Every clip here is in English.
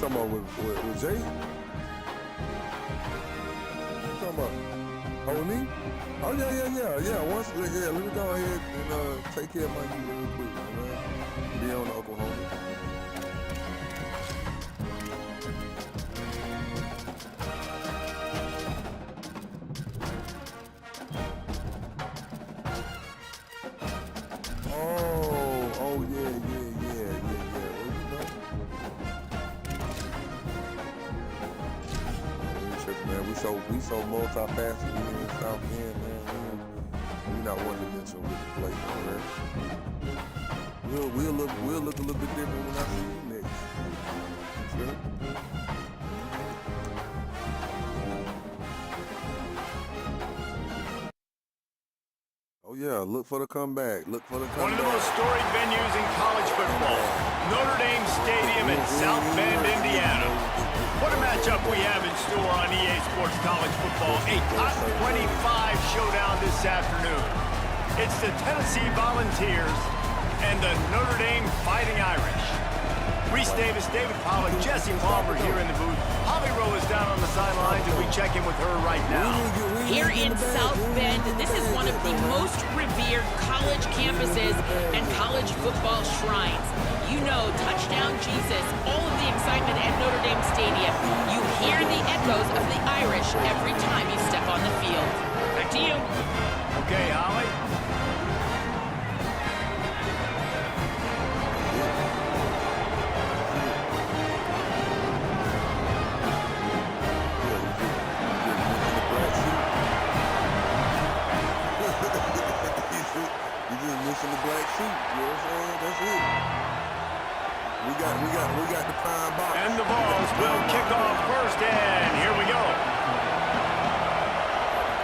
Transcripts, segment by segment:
talking about with Jay? You talking about Oni? Oh yeah. Once let me go ahead and take care of my knee real quick, man. Be on Oklahoma. Oh yeah. Man, we so multifaceted in the South End, man. We not one dimensional with the play, man. We'll look a little bit different when I see you next. Sure. Oh yeah, look for the comeback. Look for the comeback. One of the most storied venues in college football, Notre Dame Stadium in South Bend, Indiana. What a matchup we have in store on EA Sports College Football. A top 25 showdown this afternoon. It's the Tennessee Volunteers and the Notre Dame Fighting Irish. Reese Davis, David Pollack, Jesse Palmer here in the booth. Holly Rowe is down on the sidelines, and we check in with her right now. Here in South Bend, this is one of the most revered college campuses and college football shrines. You know, touchdown Jesus, all of the excitement at Notre Dame Stadium. You hear the echoes of the Irish every time you step on the field. Back to you. Okay, Holly. In the black suit, you know what I'm saying? That's it. We got the prime box. And the balls will kick off first, and here we go.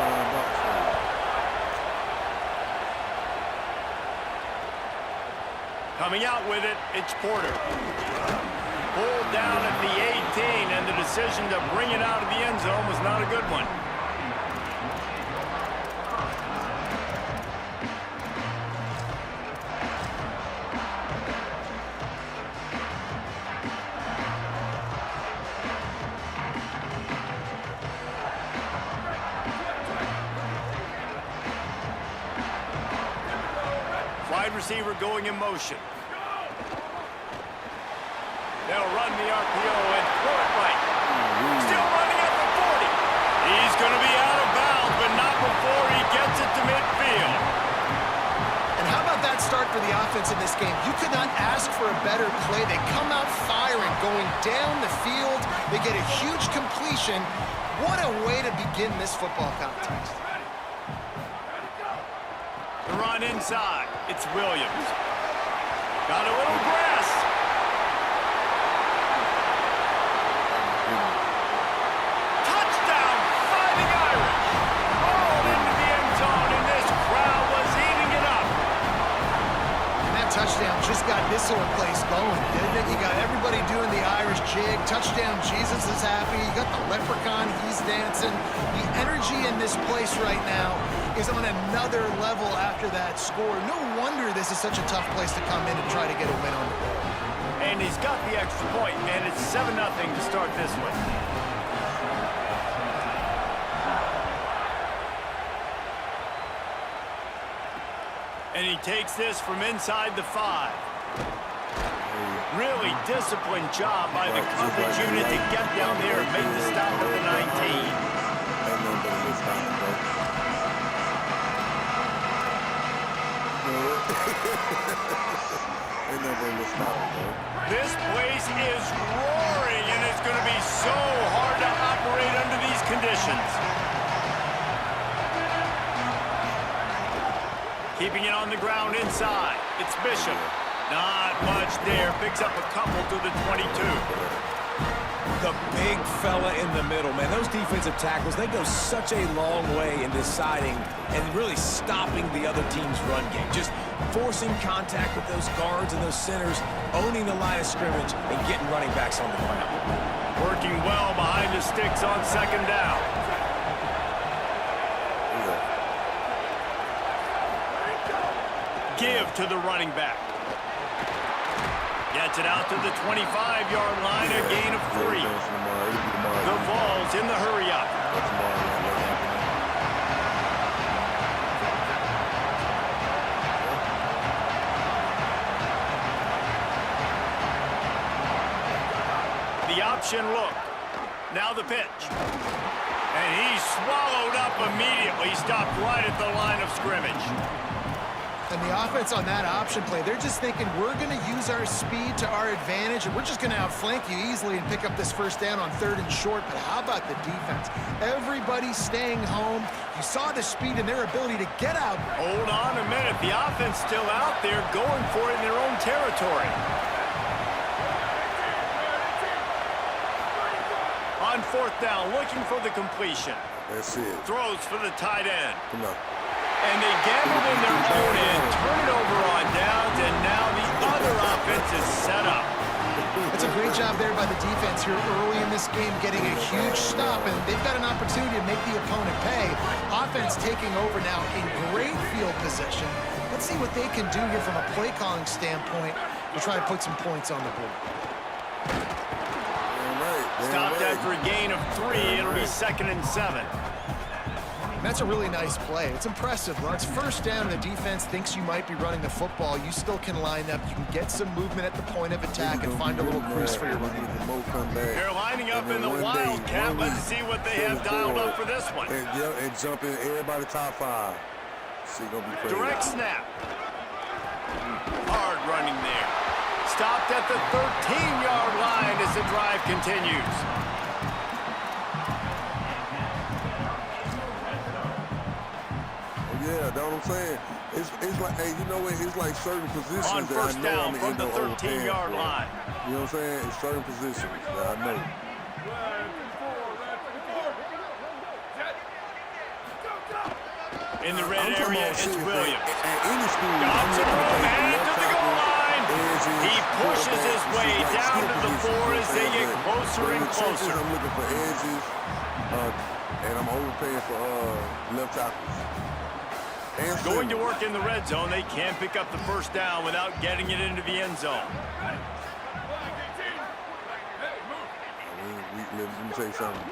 Prime box. Coming out with it, it's Porter. Pulled down at the 18, and the decision to bring it out of the end zone was not a good one. Wide receiver going in motion. They'll run the RPO and throw it right. Still running at the 40. He's going to be out of bounds, but not before he gets it to midfield. And how about that start for the offense in this game? You could not ask for a better play. They come out firing, going down the field. They get a huge completion. What a way to begin this football contest. The run inside. It's Williams. Got a little grass. Touchdown, Fighting Irish. Rolled into the end zone, and this crowd was eating it up. And that touchdown just got this whole place going, didn't it? You got everybody doing the Irish jig. Touchdown, Jesus is happy. You got the leprechaun, he's dancing. The energy in this place right now is on another level after that score. No wonder this is such a tough place to come in and try to get a win on the road. And he's got the extra point, and it's 7-0 to start this one. And he takes this from inside the 5. Really disciplined job by the coverage unit to get down there and make the stop at the 19. This place is roaring, and it's going to be so hard to operate under these conditions. Keeping it on the ground inside. It's Bishop. Not much there. Picks up a couple to the 22. The big fella in the middle, man. Those defensive tackles, they go such a long way in deciding and really stopping the other team's run game. Just forcing contact with those guards and those centers, owning the line of scrimmage, and getting running backs on the ground. Working well behind the sticks on second down. Give to the running back. Gets it out to the 25-yard line, a gain of 3. The Vols in the hurry-up. The option look. Now the pitch. And he's swallowed up immediately. Stopped right at the line of scrimmage. And the offense on that option play, they're just thinking we're going to use our speed to our advantage, and we're just going to outflank you easily and pick up this first down on 3rd and short. But how about the defense? Everybody's staying home. You saw the speed and their ability to get out. Hold on a minute. The offense still out there going for it in their own territory. On 4th down, looking for the completion. That's it. Throws for the tight end. Come on. And they gambled in their own end, turn it over on downs, and now the other offense is set up. It's a great job there by the defense here early in this game, getting a huge stop, and they've got an opportunity to make the opponent pay. Offense taking over now in great field position. Let's see what they can do here from a play calling standpoint to try to put some points on the board. Stopped after a gain of 3. It'll be 2nd and 7. That's a really nice play. It's impressive. When it's first down and the defense thinks you might be running the football, you still can line up. You can get some movement at the point of attack and find a little crease for your running back. They're lining up in the Wildcat. Let's see what they have dialed up for this one. And jump in everybody top 5. See, gonna be crazy. Direct snap. Hard running there. Stopped at the 13-yard line as the drive continues. Yeah, that's what I'm saying. It's like, hey, you know what? It's like certain positions on that first I know down I'm from the 13-yard line. You know what I'm saying? It's certain positions that I know. In the red area, it's Williams. At any school, Drops it home and to the goal line. He pushes his way down to the 4 as they get closer and closer. I'm looking for edges, and I'm overpaying for left tackles. Going to work in the red zone. They can't pick up the first down without getting it into the end zone. Let me tell you something.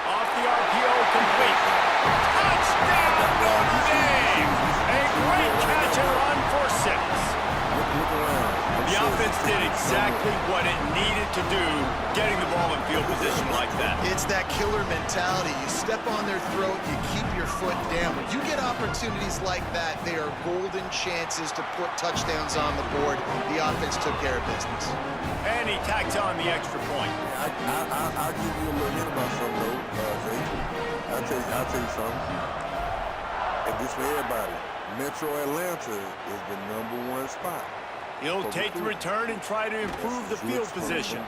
Off the RPO, complete. Touchdown, Notre Dame! A great catch and run for 6. Look around. The offense did exactly what it needed to do, getting the ball in field position like that. It's that killer mentality. You step on their throat, you keep your foot down. When you get opportunities like that, they are golden chances to put touchdowns on the board. The offense took care of business. And he tacks on the extra point. I'll give you a little hint about something, though, Zay. I'll tell you something. And this for everybody. Metro Atlanta is the #1 spot. He'll take the return and try to improve the field position.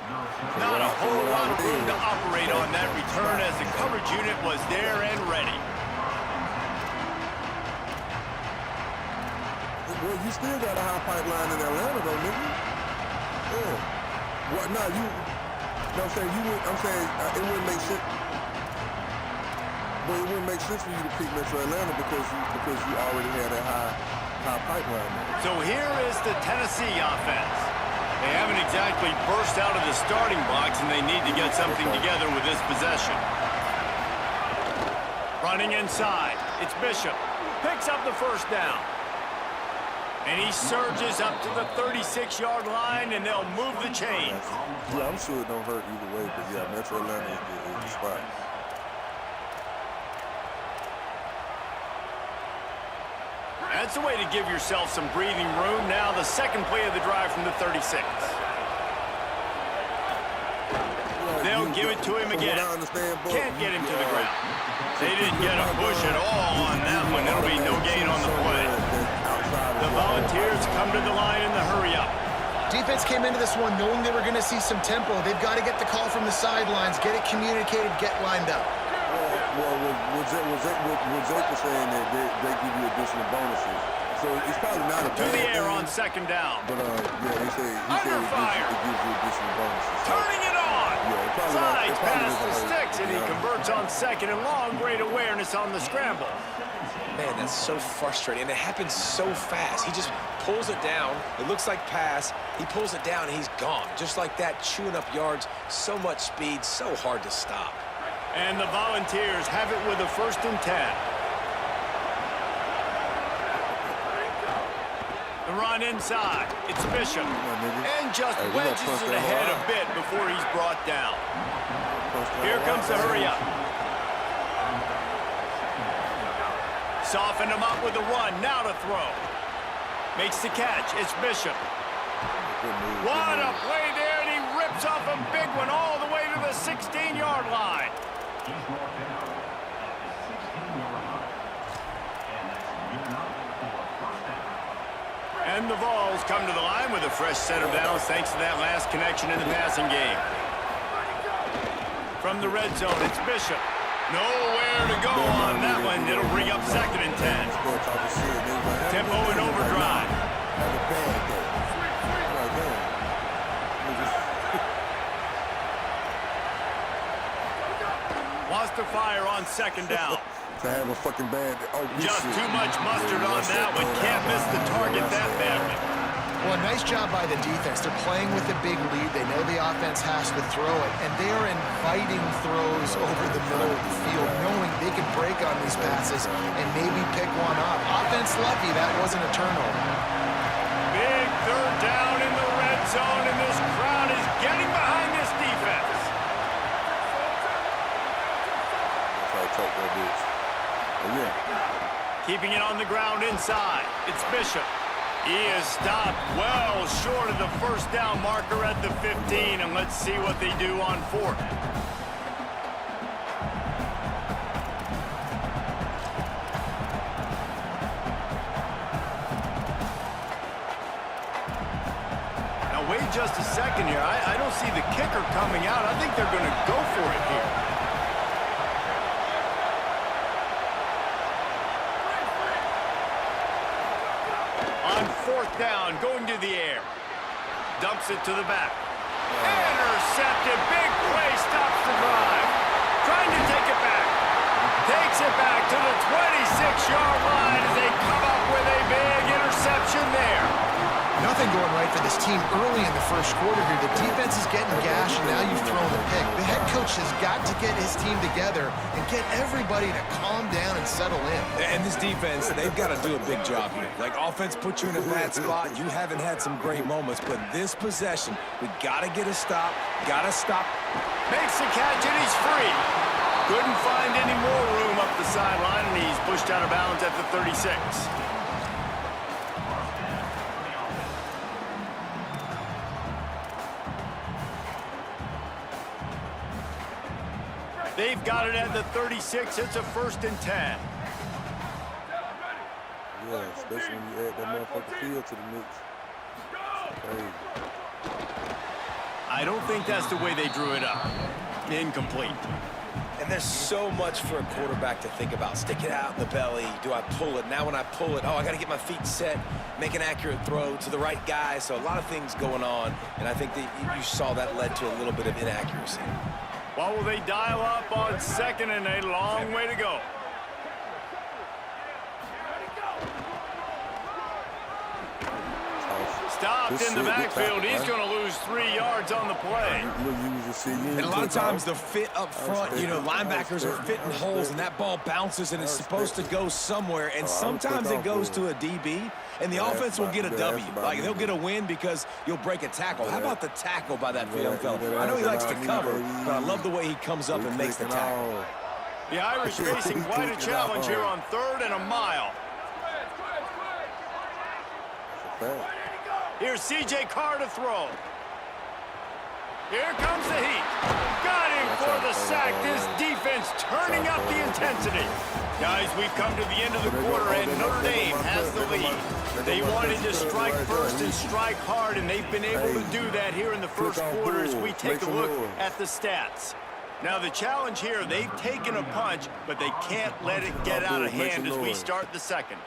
Not a whole lot of room to operate on that return as the coverage unit was there and ready. Well, you still got a high pipeline in Atlanta, though, nigga. Yeah. What? No, you. No, I'm saying you would. I'm saying it wouldn't make sense. But it wouldn't make sense for you to pick Metro Atlanta because you already had that high pipeline there. So here is the Tennessee offense. They haven't exactly burst out of the starting blocks, and they need to get something together with this possession. Running inside, it's Bishop. Picks up the first down. And he surges up to the 36-yard line, and they'll move the chains. Yeah, I'm sure it don't hurt either way, but yeah, Metro Atlanta is the spot. That's a way to give yourself some breathing room. Now the second play of the drive from the 36. They'll give it to him again. Can't get him to the ground. They didn't get a push at all on that one. There'll be no gain on the play. The Volunteers come to the line in the hurry-up. Defense came into this one knowing they were going to see some tempo. They've got to get the call from the sidelines, get it communicated, get lined up. Well, was Jake saying that they give you additional bonuses? So it's probably not a to the air on second down. But yeah, he said it gives you additional bonuses. So, turning it on. Yeah, slides past the sticks, and he converts on 2nd and long. Great awareness on the scramble. Man, that's so frustrating, and it happens so fast. He just pulls it down. It looks like pass. He pulls it down, and he's gone. Just like that, chewing up yards. So much speed, so hard to stop. And the Volunteers have it with a 1st and 10. The run inside. It's Bishop. And just wedges it ahead a bit before he's brought down. Here comes the hurry up. Softened him up with the run. Now to throw. Makes the catch. It's Bishop. What a play there, and he rips off a big one all the way to the 16-yard line. And the Vols come to the line with a fresh set of downs thanks to that last connection in the passing game. From the red zone, it's Bishop. Nowhere to go on that one. It'll bring up 2nd and 10. Tempo and overdrive. Wants to fire on 2nd down. To have a fucking bad. Just too much mustard on that one. Can't miss the target that badly. Well, nice job by the defense. They're playing with a big lead. They know the offense has to throw it, and they are inviting throws over the middle of the field, knowing they can break on these passes and maybe pick one up. Offense lucky that wasn't a turnover. Big 3rd down in the red zone, and this crowd is getting behind this defense. Keeping it on the ground inside. It's Bishop. He is stopped well short of the 1st down marker at the 15, and let's see what they do on 4th. Now wait just a second here. I don't see the kicker coming out. I think they're going to go for it here. On 4th down, going to the air. Dumps it to the back. Intercepted. Big play. Stops the drive. Trying to take it back. Takes it back to the 26-yard line as they come up with a big interception there. Nothing going right for this team early in the 1st quarter here. The defense is getting gashed, and now you've thrown a pick. The head coach has got to get his team together and get everybody to calm down and settle in. And this defense, they've got to do a big job here. Like, offense put you in a bad spot. You haven't had some great moments, but this possession, we got to get a stop. Got to stop. Makes the catch, and he's free. Couldn't find any more room up the sideline, and he's pushed out of bounds at the 36. They've got it at the 36. It's a 1st and 10. Yeah, especially when you add that motherfucking field to the mix. Hey. I don't think that's the way they drew it up. Incomplete. And there's so much for a quarterback to think about. Stick it out in the belly. Do I pull it? Now when I pull it, I got to get my feet set, make an accurate throw to the right guy. So a lot of things going on, and I think that you saw that led to a little bit of inaccuracy. Well, will they dial up on 2nd and a long way to go? Stopped in the backfield. He's going to lose 3 yards on the play. And a lot of times the fit up front, linebackers are fitting holes, and that ball bounces, and it's supposed to go somewhere. And sometimes it goes to a DB, and the offense will get a W. Like, they'll get a win because you'll break a tackle. How about the tackle by that young fella? I know he likes to cover, but I love the way he comes up and makes the tackle. The Irish facing quite a challenge here on 3rd and a mile. Here's C.J. Carr to throw. Here comes the heat. Got him for the sack. This defense turning up the intensity. Guys, we've come to the end of the quarter, and Notre Dame has the lead. They wanted to strike first and strike hard, and they've been able to do that here in the 1st quarter as we take a look at the stats. Now, the challenge here, they've taken a punch, but they can't let it get out of hand as we start the 2nd.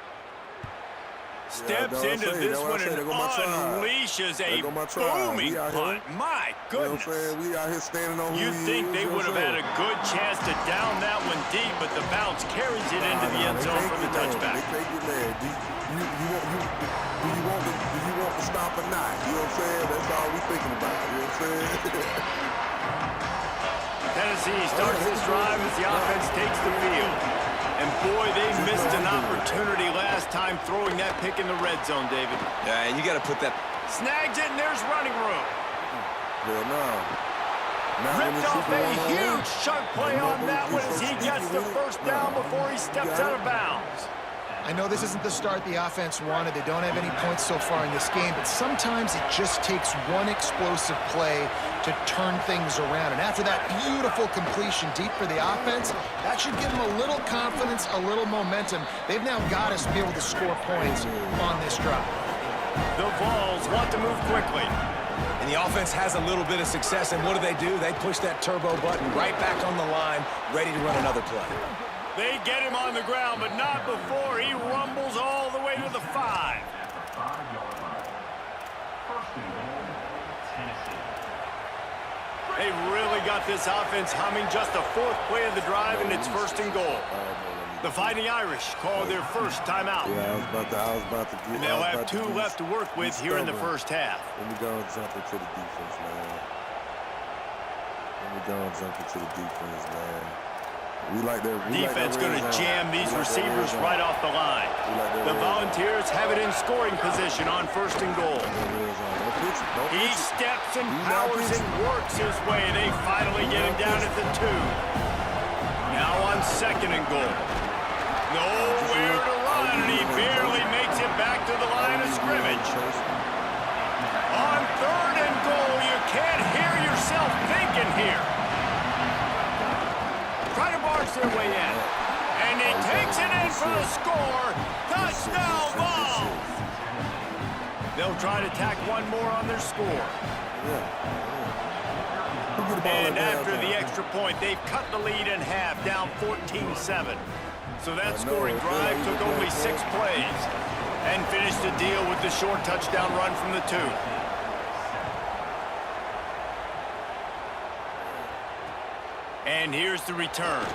steps into this one and unleashes a booming punt. My goodness. You know what I'm saying? We out here standing on You'd think they would have had a good chance to down that one deep, but the bounce carries it into the end zone for the touchback. They take it there. Do you want to stop or not? You know what I'm saying? That's all we thinking about. You know what I'm saying? Tennessee starts this drive as the offense takes the field. And boy, they missed an opportunity last time throwing that pick in the red zone, David. Yeah, and you got to put that. Snags it, and there's running room. Well, Ripped off a huge chunk play on that one as he gets the first down before he steps out of bounds. I know this isn't the start the offense wanted. They don't have any points so far in this game, but sometimes it just takes one explosive play to turn things around. And after that beautiful completion deep for the offense, that should give them a little confidence, a little momentum. They've now got us to be able to score points on this drive. The Vols want to move quickly. And the offense has a little bit of success, and what do? They push that turbo button right back on the line, ready to run another play. They get him on the ground, but not before he rumbles all the way to the 5. They really got this offense humming. Just the 4th play of the drive, and it's 1st and goal. The Fighting Irish call their first timeout. Yeah, I was about to get. And they'll have 2 left to work with here in the first half. Let me go and jump into the defense, man. Defense going to jam these receivers right off the line. The Volunteers have it in scoring position on 1st and goal. He steps and powers and works his way. They finally get him down at the 2. Now on 2nd and goal. Nowhere to run, and he barely makes it back to the line of scrimmage. On 3rd and goal, you can't hear yourself thinking here. Try to barge their way in. And he takes it in for the score. Touchdown, Vols! They'll try to tack one more on their score. And after the extra point, they've cut the lead in half, down 14-7. So that scoring drive took only 6 plays and finished the deal with the short touchdown run from the 2. And here's the return.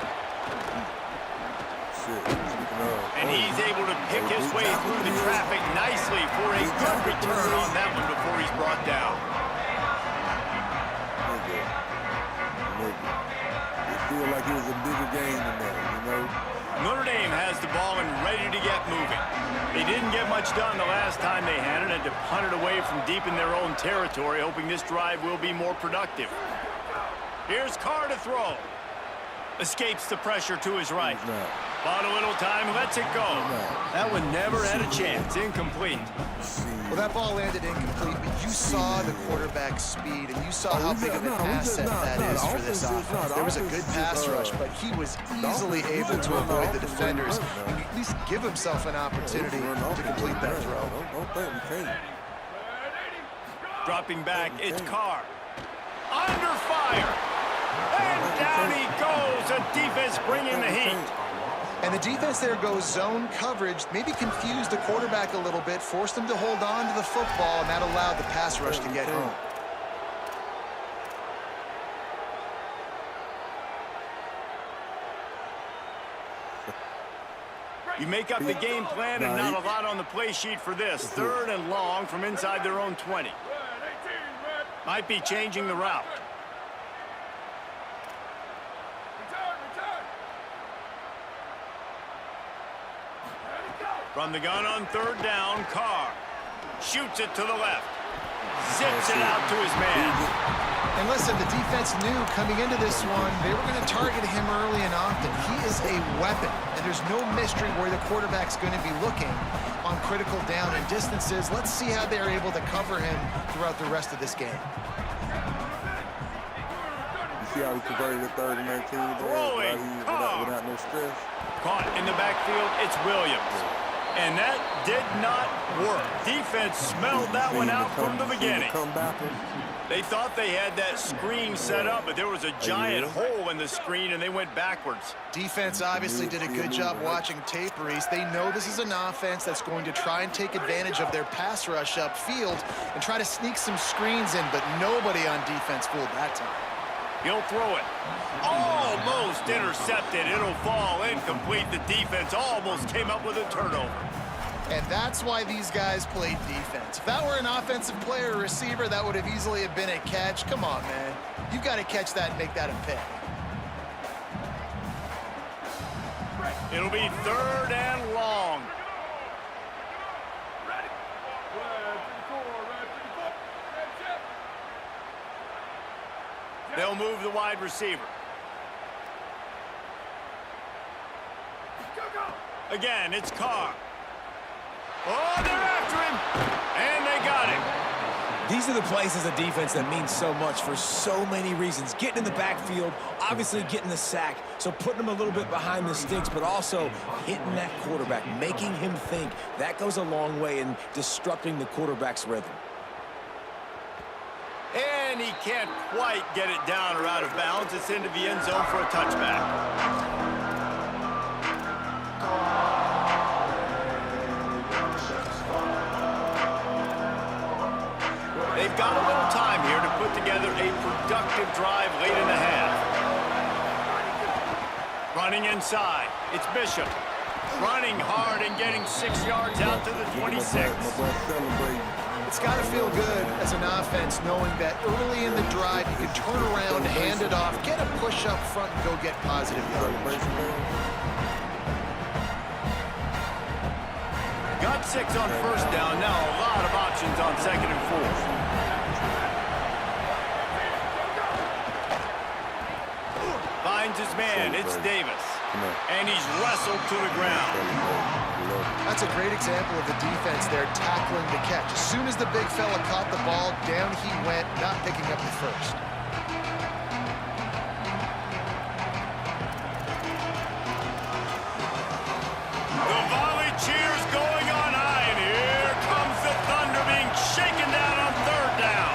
And he's able to pick his way through the traffic nicely for a good return on that one before he's brought down. It feels like it was a bigger game than that, you know? Notre Dame has the ball and ready to get moving. They didn't get much done the last time they had it, and to punt it away from deep in their own territory, hoping this drive will be more productive. Here's Carr to throw. Escapes the pressure to his right. Bought a little time, lets it go. That one never had a chance. Incomplete. Well, that ball landed incomplete, but you saw the quarterback's speed, and you saw how big of an asset that is for this offense. There was a good pass rush, but he was easily able to avoid the defenders and at least give himself an opportunity to complete that throw. Dropping back, it's Carr. Under fire. And down he goes. The defense bringing the heat. And the defense there goes zone coverage, maybe confused the quarterback a little bit, forced him to hold on to the football, and that allowed the pass rush to get home. You make up the game plan and not a lot on the play sheet for this. 3rd and long from inside their own 20. Might be changing the route. From the gun on 3rd down, Carr shoots it to the left. Zips it out to his man. And listen, the defense knew coming into this one, they were going to target him early and often. He is a weapon, and there's no mystery where the quarterback's going to be looking on critical down and distances. Let's see how they're able to cover him throughout the rest of this game. You see how he converted the 3rd and 19 without no stress? Caught in the backfield, it's Williams. And that did not work. Defense smelled that one out from the beginning. They thought they had that screen set up, but there was a giant hole in the screen, and they went backwards. Defense obviously did a good job watching tape, Reese. They know this is an offense that's going to try and take advantage of their pass rush upfield and try to sneak some screens in, but nobody on defense fooled that time. He'll throw it. Almost intercepted. It'll fall incomplete. The defense almost came up with a turnover. And that's why these guys played defense. If that were an offensive player or receiver, that would have easily have been a catch. Come on, man. You've got to catch that and make that a pick. It'll be 3rd and long. They'll move the wide receiver. Again, it's Carr. Oh, they're after him, and they got him. These are the plays as a defense that mean so much for so many reasons. Getting in the backfield, obviously getting the sack, so putting him a little bit behind the sticks, but also hitting that quarterback, making him think. That goes a long way in disrupting the quarterback's rhythm. And he can't quite get it down or out of bounds. It's into the end zone for a touchback. They've got a little time here to put together a productive drive late in the half. Running inside, it's Bishop. Running hard and getting 6 yards out to the 26. It's got to feel good as an offense knowing that early in the drive you can turn around, hand it off, get a push up front, and go get positive yardage. Got 6 on 1st down. Now a lot of options on 2nd and 4. Finds his man. It's Davis. And he's wrestled to the ground. That's a great example of the defense there tackling the catch. As soon as the big fella caught the ball, down he went, not picking up the first. The volley cheers going on high, and here comes the Thunder being shaken down on 3rd down.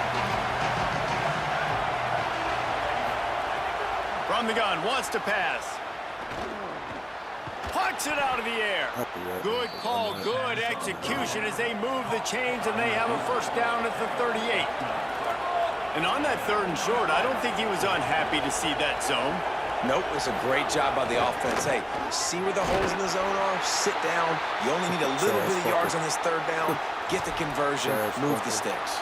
From the gun, wants to pass. Pucks it out of the air. Good call, good execution as they move the chains, and they have a 1st down at the 38. And on that 3rd and short, I don't think he was unhappy to see that zone. Nope, it's a great job by the offense. Hey, see where the holes in the zone are? Sit down. You only need a little bit of yards on this 3rd down. Get the conversion, move the sticks.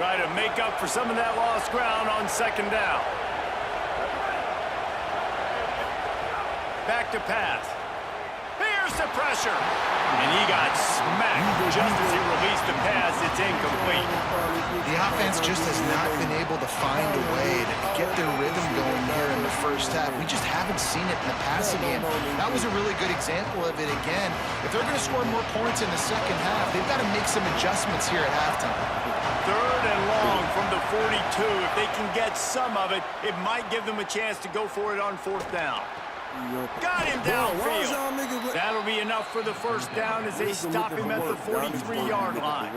Try to make up for some of that lost ground on 2nd down. Back to pass. Here's the pressure. And he got smacked just as he released the pass. It's incomplete. The offense just has not been able to find a way to get their rhythm going here in the 1st half. We just haven't seen it in the passing game. That was a really good example of it again. If they're going to score more points in the 2nd half, they've got to make some adjustments here at halftime. 3rd and long from the 42. If they can get some of it, it might give them a chance to go for it on 4th down. Got him downfield. That'll be enough for the 1st down as they stop him at the 43-yard line.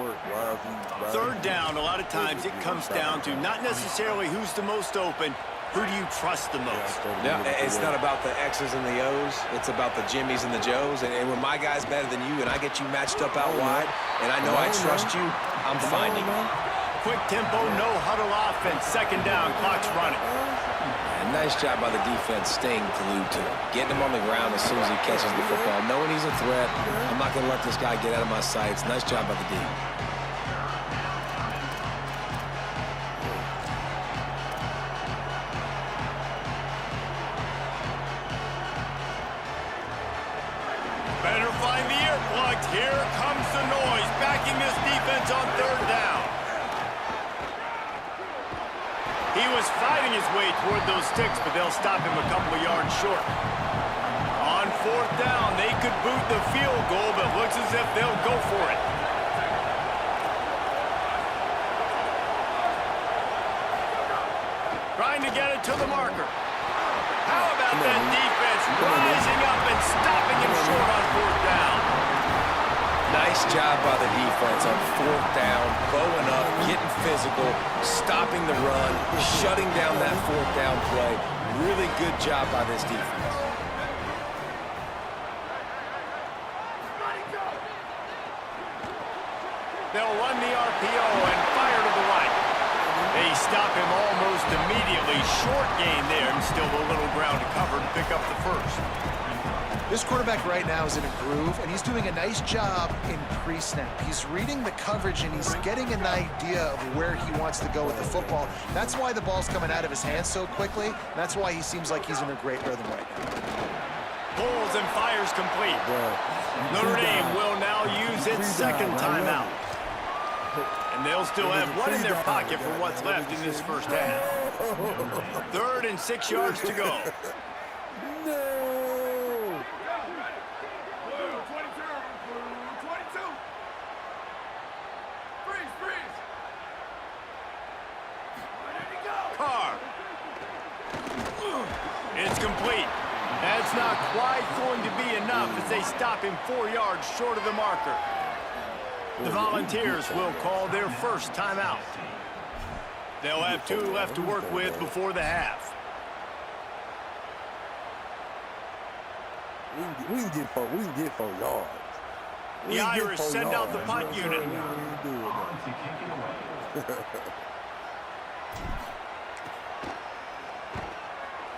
3rd down, a lot of times it comes down to not necessarily who's the most open, who do you trust the most? Yeah, it's not about the X's and the O's. It's about the Jimmies and the Joes. And when my guy's better than you and I get you matched up out wide and I know I trust you, I'm finding you. Quick tempo, no huddle offense. 2nd down, clock's running. And nice job by the defense staying glued to him. Getting him on the ground as soon as he catches the football. Knowing he's a threat, I'm not going to let this guy get out of my sights. Nice job by the D. Better find the earplugs. Here comes the noise, backing this defense on 3rd down. He was fighting his way toward those sticks, but they'll stop him a couple of yards short. On 4th down, they could boot the field goal, but looks as if they'll go for it. Trying to to get it to the marker. How about that defense rising up and stopping him short on fourth down? Nice job by the defense on fourth down, bowing up, getting physical, stopping the run, shutting down that fourth down play. Really good job by this defense. They'll run the RPO and fire to the right. They stop him almost immediately. Short gain there, and still a little ground to cover to pick up the first. This quarterback right now is in a groove, and he's doing a nice job in pre-snap. He's reading the coverage, and he's getting an idea of where he wants to go with the football. That's why the ball's coming out of his hands so quickly. That's why he seems like he's in a great rhythm right now. Pulls and fires complete. Notre Dame will now use its second timeout. And they'll still have one in their pocket for what's left in this first half. 3rd and 6 yards to go. Carr. It's complete. That's not quite going to be enough as they stop him 4 yards short of the marker. The Volunteers will call their first timeout. They'll have 2 left to work with before the half. We can get 4 yards. The Irish send out the punt unit.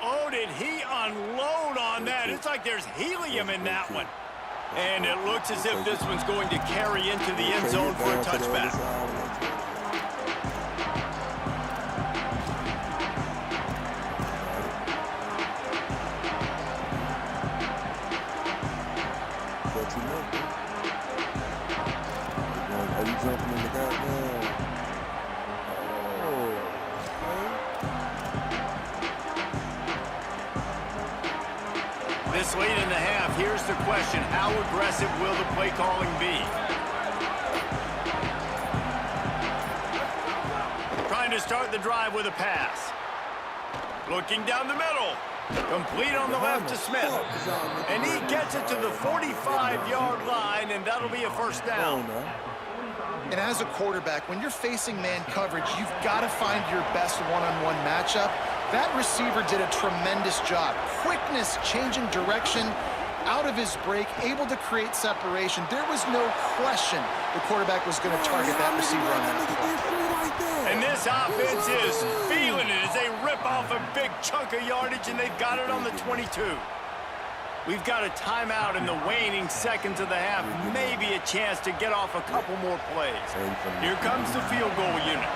Oh, did he unload on that? It's like there's helium in that one. And it looks as if this one's going to carry into the end zone for a touchback. Are you jumping in the goddamn? This late in the half, here's the question. How aggressive will the play calling be? Trying to start the drive with a pass. Looking down the middle. Complete on the left to Smith. And he gets it to the 45-yard line, and that'll be a first down. And as a quarterback, when you're facing man coverage, you've got to find your best one-on-one matchup. That receiver did a tremendous job. Quickness, changing direction, out of his break, able to create separation. There was no question the quarterback was going to target that receiver on that play. And this offense is feeling it as they rip off a big chunk of yardage, and they've got it on the 22. We've got a timeout in the waning seconds of the half. Maybe a chance to get off a couple more plays. Here comes the field goal unit.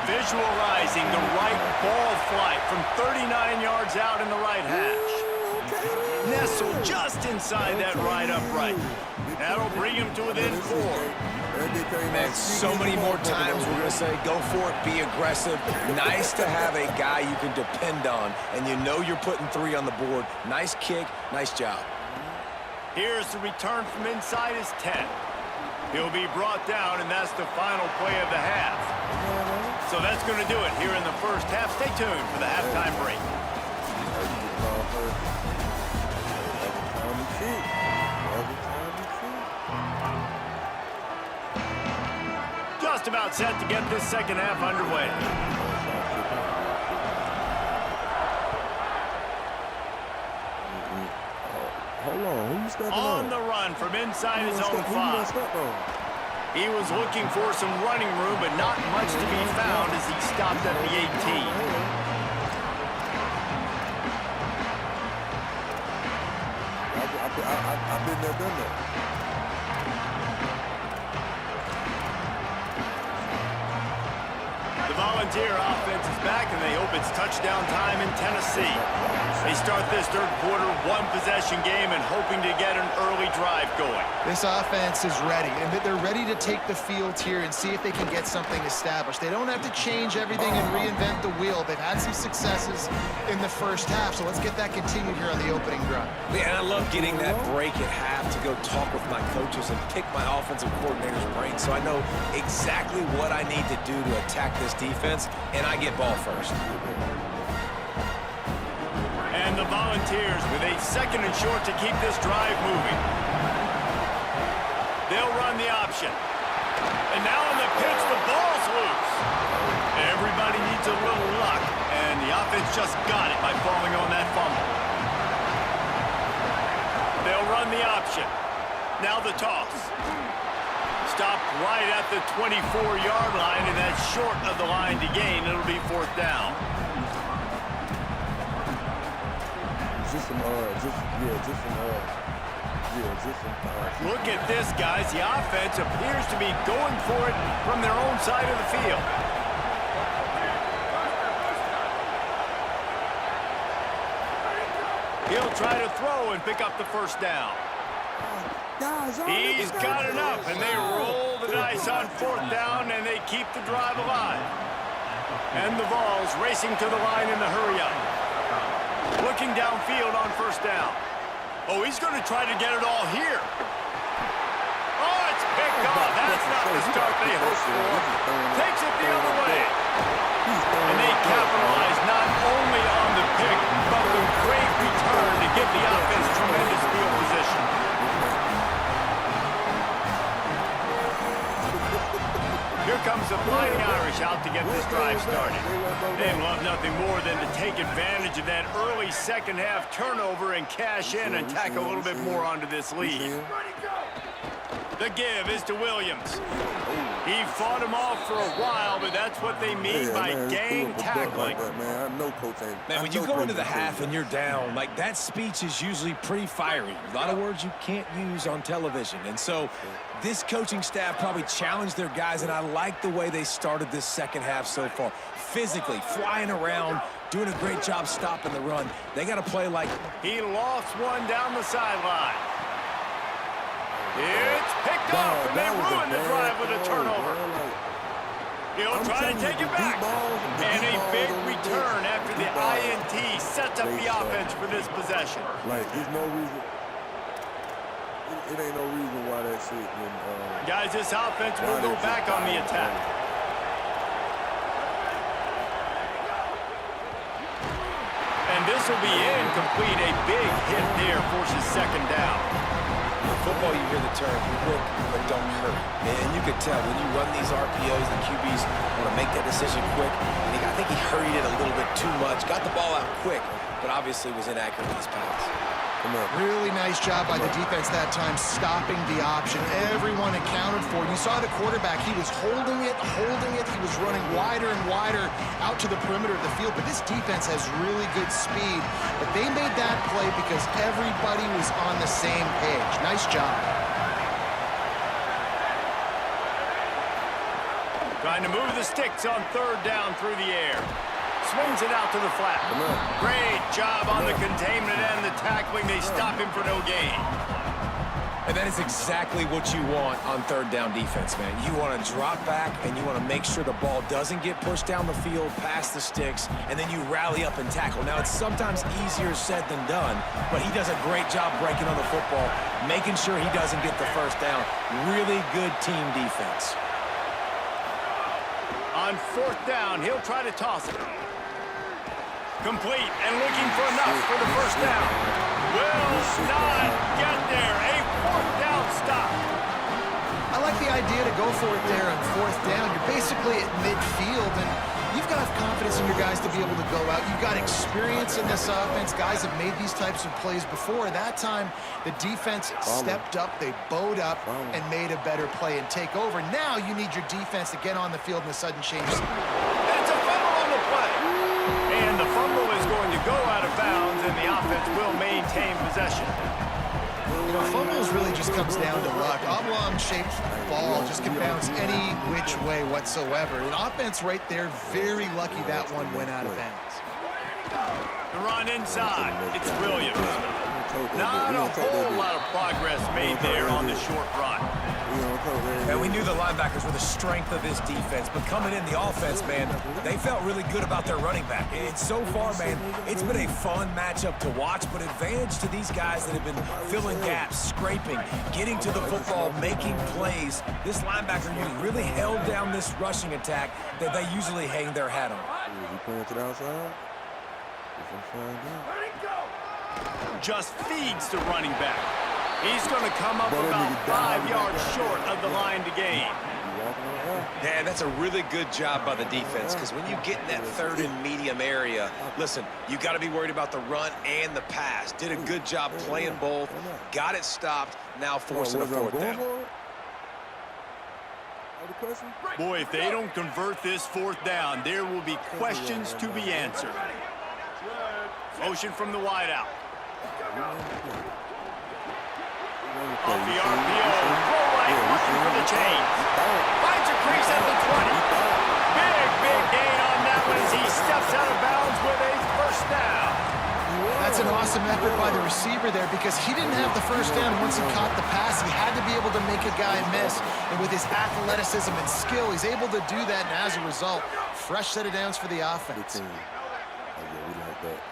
Visualizing the right ball flight from 39 yards out in the right hash. Nestled just inside that right upright. That'll bring him to within 4. Man, so many more times we're going to say, go for it, be aggressive. Nice to have a guy you can depend on, and you know you're putting 3 on the board. Nice kick, nice job. Here's the return from inside his 10. He'll be brought down, and that's the final play of the half. So that's going to do it here in the first half. Stay tuned for the halftime break. Just about set to get this second half underway. Hold on, who you stepping on? On the run from inside his own 5. He was looking for some running room, but not much to be found as he stopped at the 18. I've been there, done that. The Volunteer offense is back, and they hope it's touchdown time in Tennessee. They start this third quarter, 1-possession game, and hoping to get an early drive going. This offense is ready, and they're ready to take the field here and see if they can get something established. They don't have to change everything and reinvent the wheel. They've had some successes in the first half, so let's get that continued here on the opening drive. Man, I love getting that break at half to go talk with my coaches and pick my offensive coordinator's brain so I know exactly what I need to do to attack this defense, and I get ball first. the Volunteers with a 2nd and short to keep this drive moving. They'll run the option. And now on the pitch, the ball's loose. Everybody needs a little luck, and the offense just got it by falling on that fumble. They'll run the option. Now the toss. Stopped right at the 24-yard line, and that's short of the line to gain. It'll be 4th down. Look at this, guys. The offense appears to be going for it from their own side of the field. He'll try to throw and pick up the 1st down. He's got enough, and they roll the dice on 4th down, and they keep the drive alive. And the Vols racing to the line in the hurry-up. Looking downfield on 1st down. Oh, he's going to try to get it all here. Oh, it's picked off. That's not the start they hoped for. Takes it the other way. And they capitalize not only on the pick, but the great return to give the offense tremendous field position. Here comes the Fighting Irish out to get this drive started. They'd love nothing more than to take advantage of that early 2nd half turnover and cash in and tack a little bit more onto this lead. The give is to Williams. He fought him off for a while, but that's what they mean by gang tackling. Man, when you go into the half and you're down, like, that speech is usually pretty fiery. A lot of words you can't use on television. And so this coaching staff probably challenged their guys, and I like the way they started this 2nd half so far. Physically, flying around, doing a great job stopping the run. They got to play like... He lost one down the sideline. It's picked up, and they ruined the drive with a turnover. He'll try to take it back. And a big return after the INT sets up the offense for this possession. Like, there's no reason. It ain't no reason why that shit can... Guys, this offense will go back on the attack. And this will be incomplete. A big hit there forces 2nd down. In football, you hear the term, quick but don't hurt. And you could tell when you run these RPOs, the QBs want to make that decision quick. And I think he hurried it a little bit too much, got the ball out quick, but obviously was inaccurate in his pass. Really nice job by the defense that time, stopping the option. Everyone accounted for it. You saw the quarterback. He was holding it. He was running wider and wider out to the perimeter of the field. But this defense has really good speed. But they made that play because everybody was on the same page. Nice job. Trying to move the sticks on 3rd down through the air. Swings it out to the flat. Great job on the containment and the tackling. They stop him for no gain. And that is exactly what you want on 3rd down defense, man. You want to drop back, and you want to make sure the ball doesn't get pushed down the field past the sticks, and then you rally up and tackle. Now, it's sometimes easier said than done, but he does a great job breaking on the football, making sure he doesn't get the 1st down. Really good team defense. On 4th down, he'll try to toss it. Complete and looking for enough for the 1st down. Will not get there. A 4th down stop. I like the idea to go for it there on 4th down. You're basically at midfield, and you've got confidence in your guys to be able to go out. You've got experience in this offense. Guys have made these types of plays before. That time, the defense stepped up, they bowed up, and made a better play and take over. Now you need your defense to get on the field in a sudden change. It's a fumble on the play. And the fumble is going to go out of bounds, and the offense will maintain possession. You know, fumbles really just comes down to luck. Oblong-shaped ball just can bounce any which way whatsoever. An offense right there, very lucky that one went out of bounds. The run inside. It's Williams. Not a whole lot of progress made there on the short run. And we knew the linebackers were the strength of this defense, but coming in the offense, man, they felt really good about their running back. And so far, man, it's been a fun matchup to watch, but advantage to these guys that have been filling gaps, scraping, getting to the football, making plays. This linebacker unit really held down this rushing attack that they usually hang their hat on. Is he playing to the outside? Just feeds the running back. He's going to come up about 5 yards short of the line to gain. Yeah, that's a really good job by the defense, because when you get in that third and medium area, listen, you got to be worried about the run and the pass. Did a good job playing both, got it stopped, now forcing a fourth down. Boy, if they don't convert this fourth down, there will be questions to be answered. Motion from the wideout. Off the RPO, throw right, looking for the chains. Finds a crease at the 20. Big gain on that one as he steps out of bounds with a first down. That's an awesome effort by the receiver there, because he didn't have the first down once he caught the pass. He had to be able to make a guy miss. And with his athleticism and skill, he's able to do that. And as a result, fresh set of downs for the offense. Oh, yeah, we like that.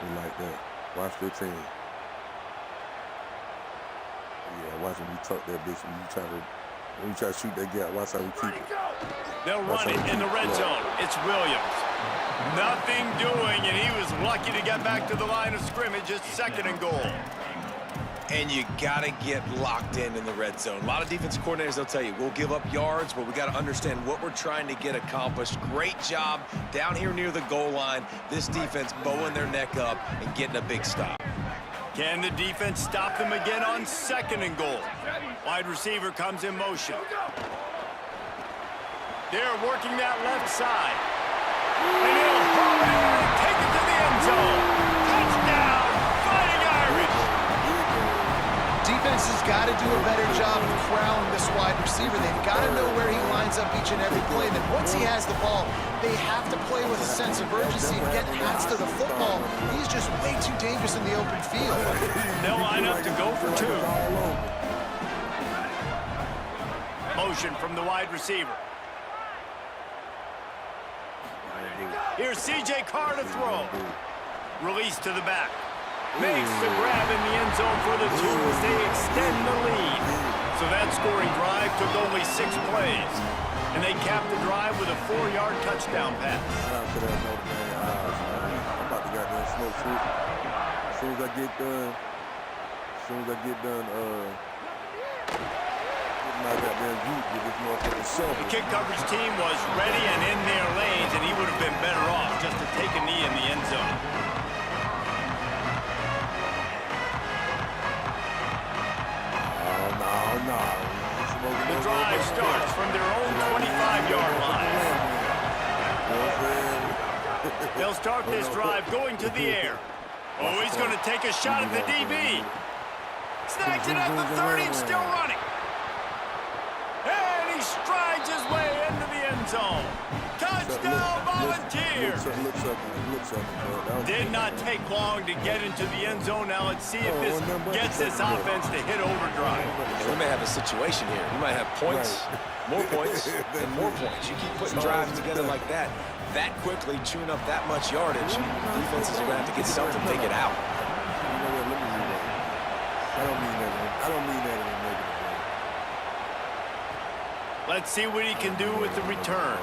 We like that. Watch 15. Yeah, watch when we tuck that bitch. When you try to shoot that gap, watch how we keep it. They'll run it in the red zone. It's Williams. Nothing doing, and he was lucky to get back to the line of scrimmage. It's 2nd and goal. And you got to get locked in the red zone. A lot of defense coordinators, they'll tell you, we'll give up yards, but we got to understand what we're trying to get accomplished. Great job down here near the goal line. This defense bowing their neck up and getting a big stop. Can the defense stop them again on 2nd and goal? Wide receiver comes in motion. They're working that left side. And he'll hurl it and take it to the end zone. Touchdown, Fighting Irish. Defense has got to do a better job of corralling this wide receiver. They've got to know where he lines up each and every play. Then once he has the ball, they have to play with a sense of urgency and get hats to the football. He's just way too dangerous in the open field. They'll line up to go for 2. Motion from the wide receiver. Here's C.J. Carr to throw. Release to the back. Makes the grab in the end zone for the 2 as they extend the lead. So that scoring drive took only 6 plays. And they capped the drive with a 4-yard touchdown pass. Shout out to that Notre Dame Irish, man. I'm about to goddamn smoke fruit. As soon as I get done, getting my goddamn youth with this motherfucking shovel. The kick coverage team was ready and in their lanes, and he would have been better off just to take a knee in the end zone. No. The drive starts from their own 25-yard line. They'll start this drive going to the air. Oh, he's going to take a shot at the DB. Snags it at the 30 and still running. And he strides his way into the end zone. Touchdown, Volunteers! Did not take long to get into the end zone. Now let's see if this gets this offense to hit overdrive. We may have a situation here. We might have points, more points, and more points. You keep putting drives together like that quickly, chewing up that much yardage, defenses are going to have to get something to get out. I don't mean that in a negative way. Let's see what he can do with the return.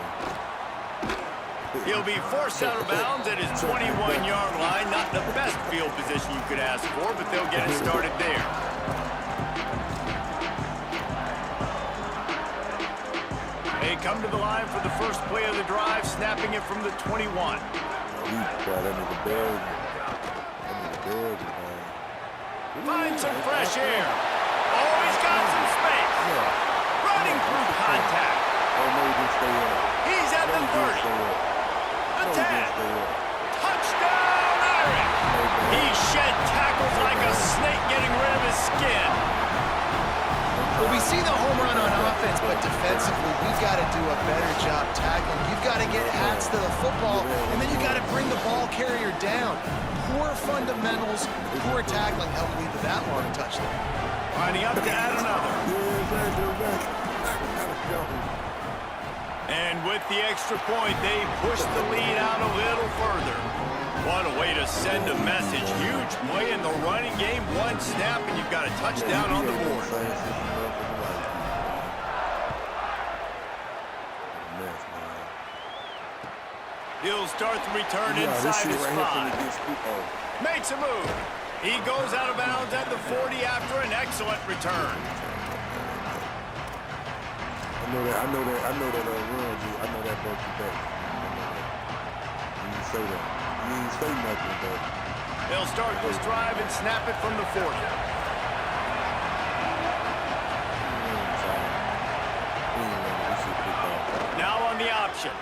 He'll be forced out of bounds at his 21-yard line. Not the best field position you could ask for, but they'll get it started there. They come to the line for the first play of the drive, snapping it from the 21. Find some fresh air. Oh, he's got some space. Running through contact. He's at the 30. The 10. Touchdown, Irish. He shed tackles like a snake getting rid of his skin. Well, we see the home run on offense, but defensively, we've got to do a better job tackling. You've got to get hats to the football, and then you got to bring the ball carrier down. Poor fundamentals, poor tackling helped lead to that long touchdown. Lining up to add another. And with the extra point, they push the lead out a little further. What a way to send a message. Huge play in the running game. One snap, and you've got a touchdown on the board. He'll start the return inside his 5. Makes a move. He goes out of bounds at the 40 after an excellent return. I know that run, G. I know that broke you back. You didn't say that. You didn't say nothing, but They'll start this drive and snap it from the 40. Now on the option.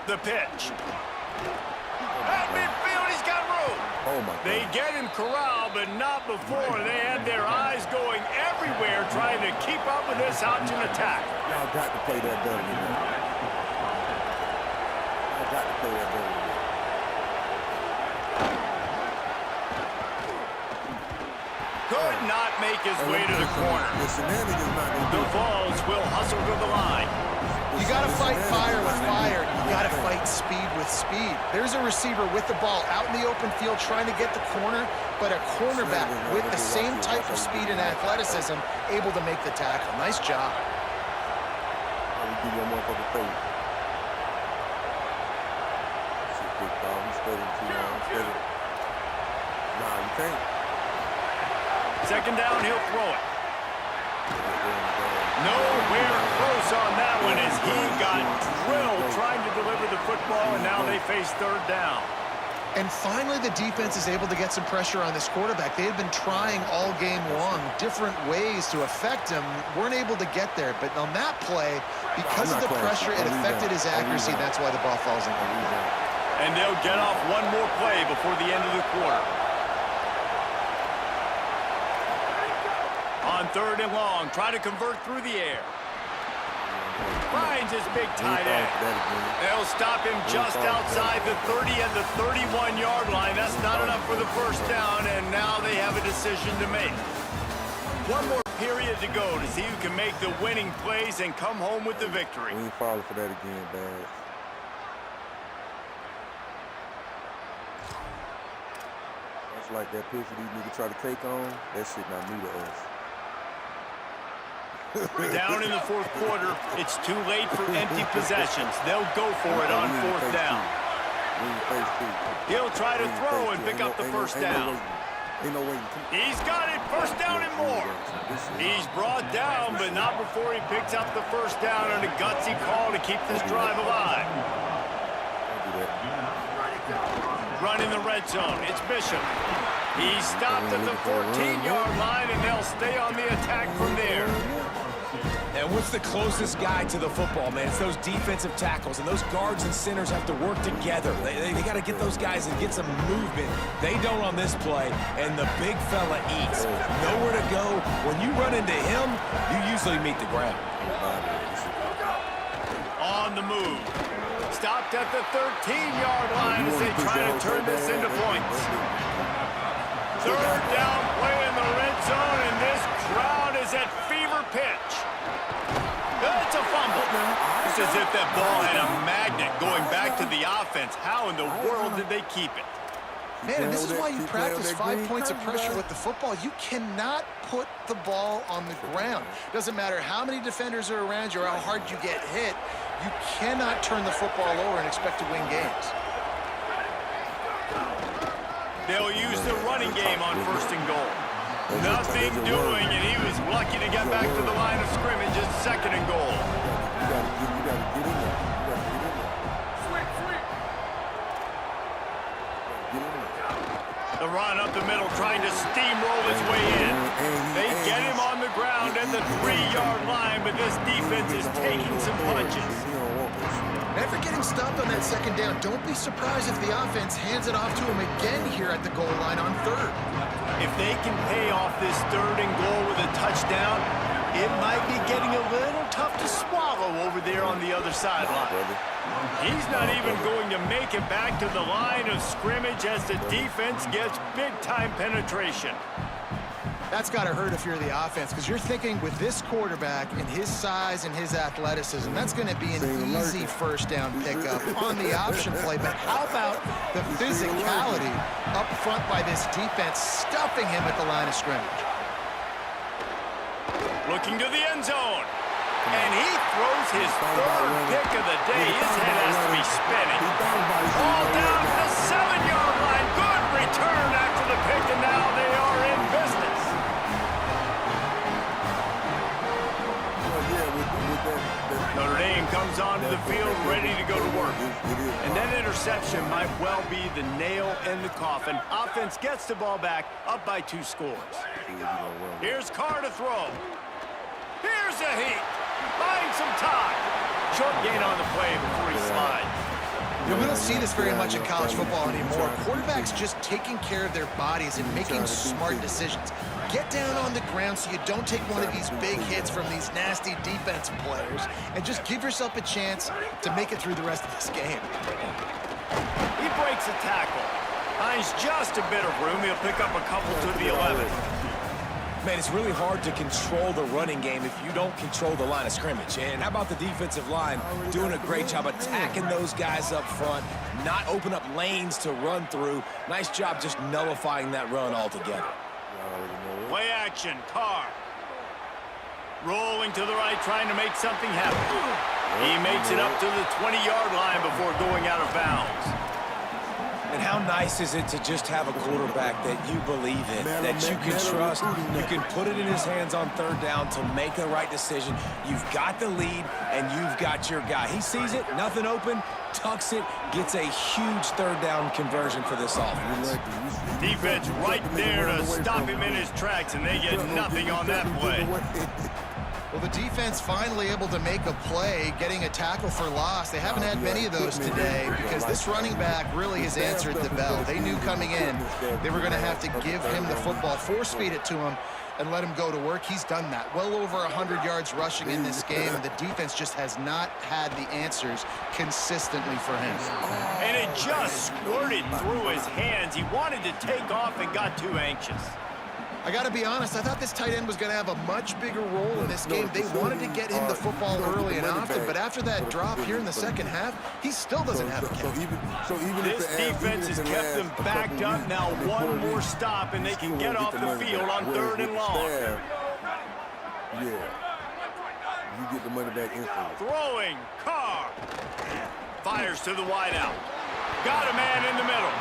The pitch. At midfield, he's got room. oh my God. They get him corralled, but not before. They had their eyes going everywhere trying to keep up with this option attack. Y'all got to play that better than that. Y'all got to play that better than that. Could not make his way to the corner. The shenanigans not going to The do it. Vols will hustle to the line. You got to fight fire with fire. You got to fight speed with speed. There's a receiver with the ball out in the open field trying to get the corner, but a cornerback with the same type of speed and athleticism able to make the tackle. Nice job. We give you a motherfucking face. Shit, big dog. He's steady too long. Steady. Nah, you can't. Second down, he'll throw it. Nowhere close on that one as he got drilled trying to deliver the football, and now they face third down. And finally, the defense is able to get some pressure on this quarterback. They had been trying all game long different ways to affect him. Weren't able to get there. But on that play, because of the pressure, it affected his accuracy. And that's why the ball falls in. And they'll get off one more play before the end of the quarter. On third and long, try to convert through the air. Finds his big tight end. They'll stop him just outside the 30 and the 31-yard line. That's not enough for the first down, and now they have a decision to make. One more period to go to see who can make the winning plays and come home with the victory. We ain't falling for that again, Bags. That's like that picture these niggas try to take on. That shit not new to us. Down in the fourth quarter, it's too late for empty possessions. They'll go for it on fourth down. He'll try to throw and pick up the first down. He's got it, first down and more. He's brought down, but not before he picks up the first down on a gutsy call to keep this drive alive. Run in the red zone, it's Bishop. He's stopped at the 14-yard line, and they'll stay on the attack from there. And what's the closest guy to the football, man? It's those defensive tackles, and those guards and centers have to work together. They got to get those guys and get some movement. They don't on this play, and the big fella eats. Nowhere to go. When you run into him, you usually meet the ground. On the move. Stopped at the 13-yard line as they try to turn this into points. Third down play in the red zone, and this crowd is at fever pitch. It's a fumble. It's as if that ball had a magnet going back to the offense. How in the world did they keep it? Man, and this is why you practice 5 points of pressure with the football. You cannot put the ball on the ground. Doesn't matter how many defenders are around you or how hard you get hit. You cannot turn the football over and expect to win games. They'll use the running game on first and goal. Nothing doing, and he was lucky to get back to the line of scrimmage at second and goal. You gotta get in there. The run up the middle, trying to steamroll his way in. They get him on the ground at the 3-yard line, but this defense is taking some punches. After getting stopped on that second down, don't be surprised if the offense hands it off to him again here at the goal line on third. If they can pay off this third and goal with a touchdown, it might be getting a little tough to swallow over there on the other sideline. He's not even going to make it back to the line of scrimmage as the defense gets big-time penetration. That's got to hurt if you're the offense, because you're thinking with this quarterback and his size and his athleticism, that's going to be an easy first down pickup on the option play. But how about the physicality up front by this defense, stuffing him at the line of scrimmage? Looking to the end zone. And he throws his third pick of the day. His head has to be spinning. All down to the 7-yard line. Good return comes onto the field ready to go to work. And that interception might well be the nail in the coffin. Offense gets the ball back, up by 2 scores. Here's Carr to throw. Here's a heat. Buying some time. Short gain on the play before he slides. You know, we don't see this very much in college football anymore. Quarterbacks just taking care of their bodies and making smart decisions. Get down on the ground so you don't take one of these big hits from these nasty defensive players, and just give yourself a chance to make it through the rest of this game. He breaks a tackle. Finds just a bit of room. He'll pick up a couple to the 11. Man, it's really hard to control the running game if you don't control the line of scrimmage. And how about the defensive line doing a great job attacking those guys up front, not open up lanes to run through. Nice job just nullifying that run altogether. Play action, Carr. Rolling to the right, trying to make something happen. He makes it up to the 20-yard line before going out of bounds. And how nice is it to just have a quarterback that you believe in, that you can trust. You can put it in his hands on 3rd down to make the right decision. You've got the lead, and you've got your guy. He sees it, nothing open, tucks it, gets a huge 3rd down conversion for this offense. Defense right there to stop him in his tracks, and they get nothing on that play. Well, the defense finally able to make a play, getting a tackle for loss. They haven't had many of those today because this running back really has answered the bell. They knew coming in they were going to have to give him the football, force feed it to him, and let him go to work. He's done that. Well over 100 yards rushing in this game, and the defense just has not had the answers consistently for him. And it just squirted through his hands. He wanted to take off and got too anxious. I got to be honest, I thought this tight end was going to have a much bigger role in this game. They wanted to get him the football early and often, but after that drop here in the second half, he still doesn't have a catch. This defense has kept them backed up. Now one more stop, and they can get off the field on 3rd and long. Yeah. You get the money back instantly. Throwing, Carr. Fires to the wideout. Got a man in the middle.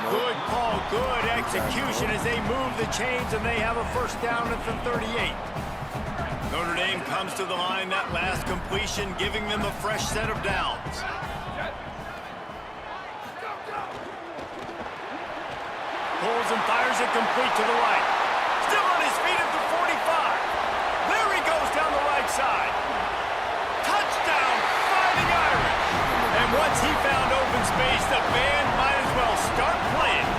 Good call, good execution as they move the chains, and they have a 1st down at the 38. Notre Dame comes to the line, that last completion giving them a fresh set of downs. Pulls and fires it complete to the right. Still on his feet at the 45. There he goes down the right side. Touchdown, Fighting Irish. And once he found open space, the band might as well start playing.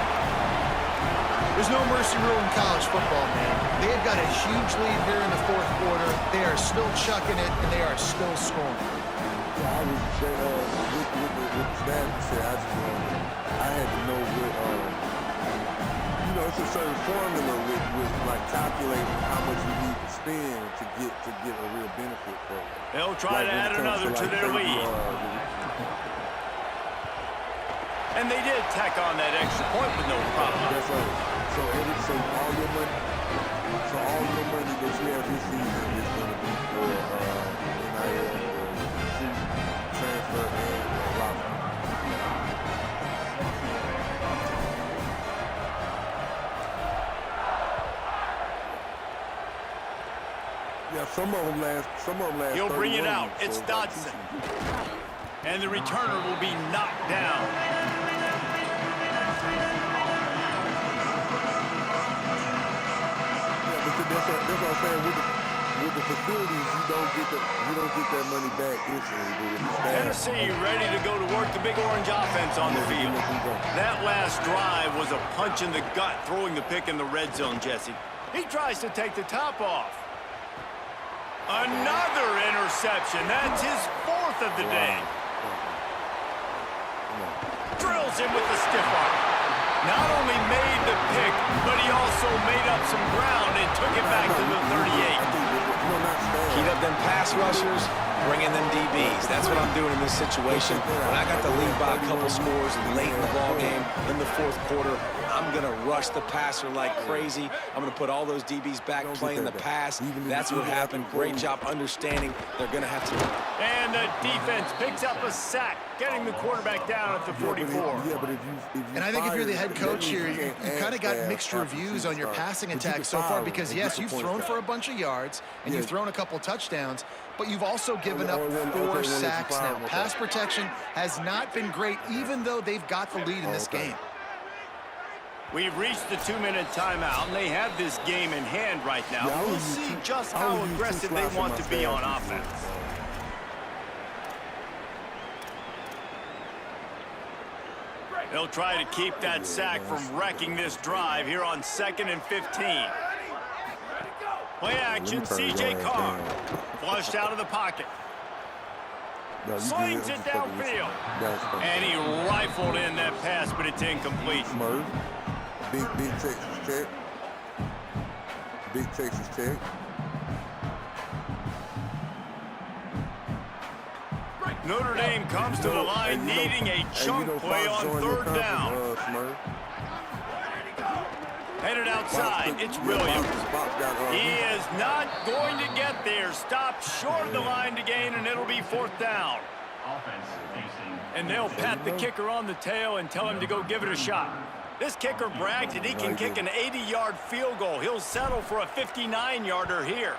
There's no mercy rule in college football, man. They've got a huge lead here in the 4th quarter. They are still chucking it, and they are still scoring. Yeah, I would say, with the stats you said, I had to know what, it's a certain formula with like calculating how much you need to spend to get a real benefit for it. They'll try to add another to their lead. And they did tack on that extra point with no problem. That's right. So all your money that you have this season is going to be for NIL, transfer, and lottery. Yeah, some of them last. He'll bring it out. It's Dodson. And the returner will be knocked down. That's what I'm saying. With the facilities, you don't get that money back instantly. Tennessee ready to go to work, the Big Orange offense on the field. That last drive was a punch in the gut, throwing the pick in the red zone, Jesse. He tries to take the top off. Another interception. That's his 4th of the day. Drills him with the stiff arm. Not only made the pick, but he also made up some ground and took it back to the 38. Heat up them pass rushers, bring in them DBs. That's what I'm doing in this situation. When I got the lead by a couple scores late in the ball game, in the 4th quarter, I'm going to rush the passer like crazy. I'm going to put all those DBs back playing the pass. That's what happened. Great job understanding they're going to have to. And the defense picks up a sack, getting the quarterback down at the 44. And I think if you're the head coach here, you kind of got mixed reviews on your passing attack so far because, yes, you've thrown for a bunch of yards and you've thrown a couple touchdowns, but you've also given up 4 sacks now. Pass protection has not been great, even though they've got the lead in this game. We've reached the 2-minute timeout, and they have this game in hand right now. We'll see just how aggressive they want to be on offense. They'll try to keep that sack from wrecking this drive here on 2nd and 15. Play action, C.J. Carr. Flushed out of the pocket. Slings it downfield. And he rifled in that pass, but it's incomplete. Big Texas check. Big Texas check. Notre Dame comes to the line needing a chunk play on 3rd down. Headed outside, it's Williams. He is not going to get there. Stopped short of the line to gain, and it'll be 4th down. And they'll pat the kicker on the tail and tell him to go give it a shot. This kicker brags that he can kick an 80-yard field goal. He'll settle for a 59-yarder here.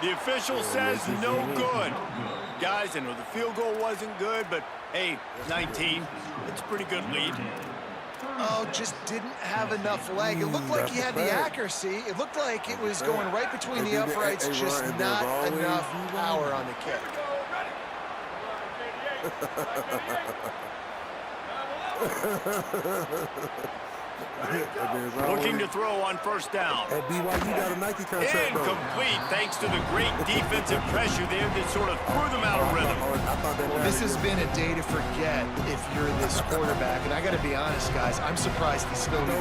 The official says no good. Guys, I know the field goal wasn't good, but hey, 19, it's a pretty good lead. Oh, just didn't have enough leg. It looked like he had the accuracy. It looked like it was going right between the uprights, just not enough power on the kick. Looking to throw on 1st down. At BYU got a Nike contract. Incomplete, thanks to the great defensive pressure there that sort of threw them out of rhythm. Well, this has been a day to forget if you're this quarterback. And I got to be honest, guys, I'm surprised he's still even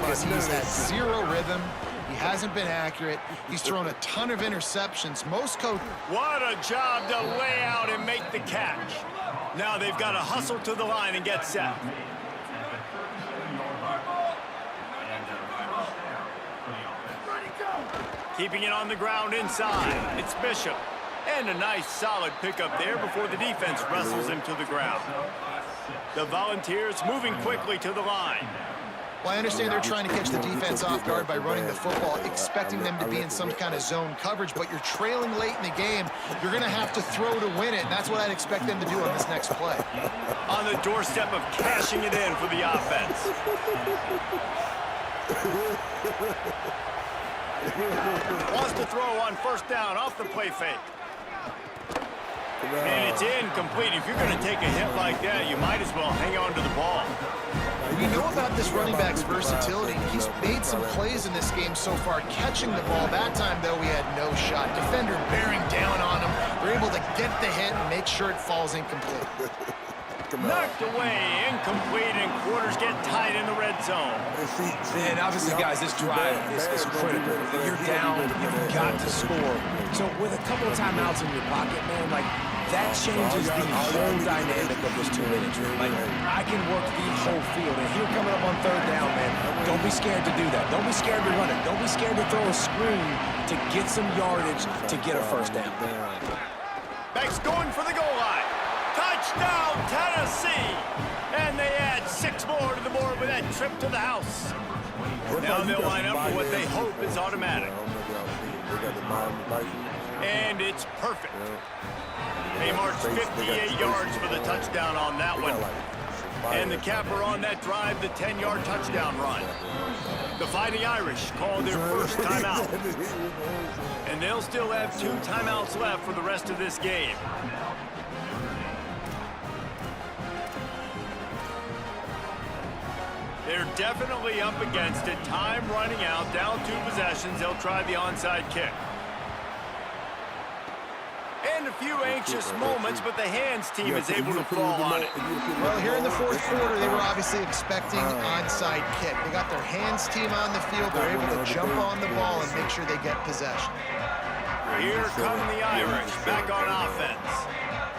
because he's had 0 rhythm. He hasn't been accurate. He's thrown a ton of interceptions. Most coaches. What a job to lay out and make the catch. Now they've got to hustle to the line and get set. Keeping it on the ground inside. It's Bishop. And a nice solid pickup there before the defense wrestles him to the ground. The Volunteers moving quickly to the line. Well, I understand they're trying to catch the defense off guard by running the football, expecting them to be in some kind of zone coverage, but you're trailing late in the game. You're going to have to throw to win it, and that's what I'd expect them to do on this next play. On the doorstep of cashing it in for the offense. Wants to throw on 1st down off the play fake. And it's incomplete. If you're going to take a hit like that, you might as well hang on to the ball. We know about this running back's versatility. He's made some plays in this game so far, catching the ball. That time, though, we had no shot. Defender bearing down on him. They're able to get the hit and make sure it falls incomplete. Knocked away, incomplete, and quarters get tight in the red zone. And obviously, guys, this drive is critical. You're down, you've got to score. So with a couple of timeouts in your pocket, man, like, that changes the whole dynamic of this 2-minute drill. Like, I can work the whole field. And here coming up on 3rd down, man, don't be scared to do that. Don't be scared to run it. Don't be scared to throw a screen to get some yardage to get a 1st down. Beck's going for the goal line. Touchdown, Tennessee! And they add 6 more to the board with that trip to the house. Now they'll line up for what they hope is automatic. And it's perfect. They marched 58 yards for the touchdown on that one. And the capper on that drive, the 10-yard touchdown run. The Fighting Irish called their first timeout. And they'll still have 2 timeouts left for the rest of this game. They're definitely up against it. Time running out. Down 2 possessions. They'll try the onside kick. And a few anxious moments, but the hands team is able to fall on it. Well, here in the 4th quarter, they were obviously expecting onside kick. They got their hands team on the field. They're able to jump on the ball and make sure they get possession. Here come the Irish back on offense.